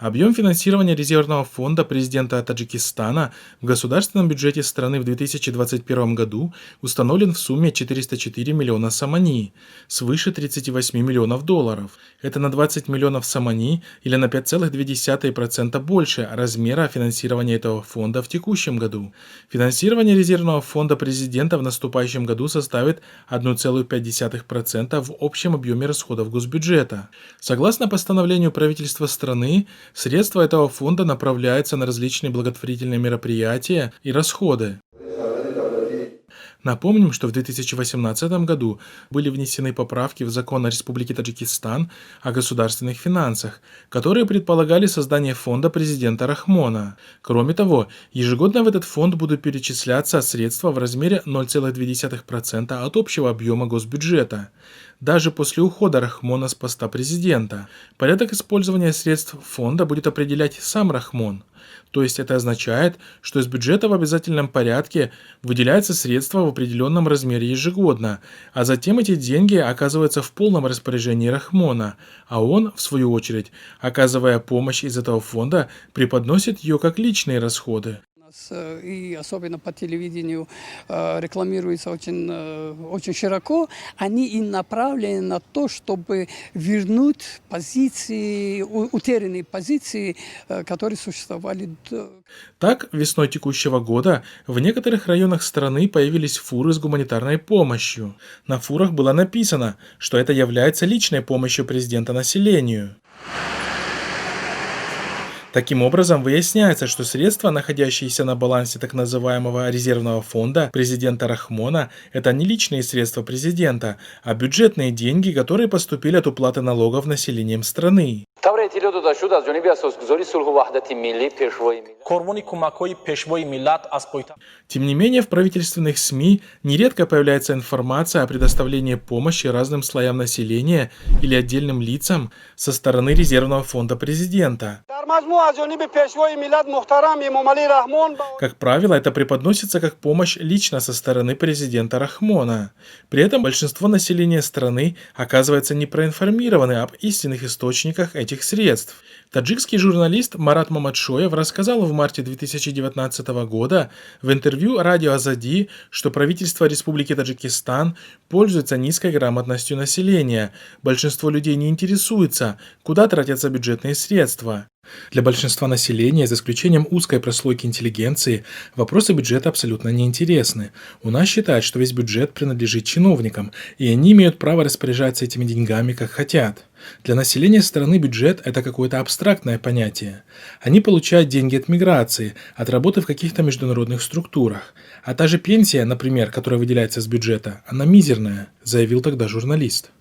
Объем финансирования резервного фонда президента Таджикистана в государственном бюджете страны в 2021 году установлен в сумме 404 миллиона сомани, свыше 38 миллионов долларов. Это на 20 миллионов сомани или на 5,2% больше размера финансирования этого фонда в текущем году. Финансирование резервного фонда президента в наступающем году составит 1,5% в общем объеме расходов госбюджета. Согласно постановлению правительства страны, средства этого фонда направляются на различные благотворительные мероприятия и расходы. Напомним, что в 2018 году были внесены поправки в закон о Республике Таджикистан о государственных финансах, которые предполагали создание фонда президента Рахмона. Кроме того, ежегодно в этот фонд будут перечисляться средства в размере 0,2% от общего объема госбюджета. Даже после ухода Рахмона с поста президента, порядок использования средств фонда будет определять сам Рахмон. То есть это означает, что из бюджета в обязательном порядке выделяются средства в определенном размере ежегодно, а затем эти деньги оказываются в полном распоряжении Рахмона, а он, в свою очередь, оказывая помощь из этого фонда, преподносит ее как личные расходы. И особенно по телевидению рекламируется очень широко, они и направлены на то, чтобы вернуть позиции, утерянные позиции, которые существовали до. Так, весной текущего года в некоторых районах страны появились фуры с гуманитарной помощью. На фурах было написано, что это является личной помощью президента населению. Таким образом, выясняется, что средства, находящиеся на балансе так называемого резервного фонда президента Рахмона, это не личные средства президента, а бюджетные деньги, которые поступили от уплаты налогов населением страны. Тем не менее, в правительственных СМИ нередко появляется информация о предоставлении помощи разным слоям населения или отдельным лицам со стороны резервного фонда президента. Как правило, это преподносится как помощь лично со стороны президента Рахмона. При этом большинство населения страны оказывается не проинформированы об истинных источниках этих средств. Таджикский журналист Марат Мамадшоев рассказал в марте 2019 года в интервью радио Азади, что правительство Республики Таджикистан пользуется низкой грамотностью населения. Большинство людей не интересуется, куда тратятся бюджетные средства. Для большинства населения, за исключением узкой прослойки интеллигенции, вопросы бюджета абсолютно неинтересны. У нас считают, что весь бюджет принадлежит чиновникам, и они имеют право распоряжаться этими деньгами, как хотят. Для населения страны бюджет – это какое-то абстрактное понятие. Они получают деньги от миграции, от работы в каких-то международных структурах. А та же пенсия, например, которая выделяется из бюджета, она мизерная, заявил тогда журналист.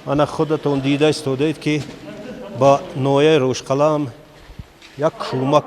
أنا خودتون دیده استودید که با نوعه روش قلم یک کلمه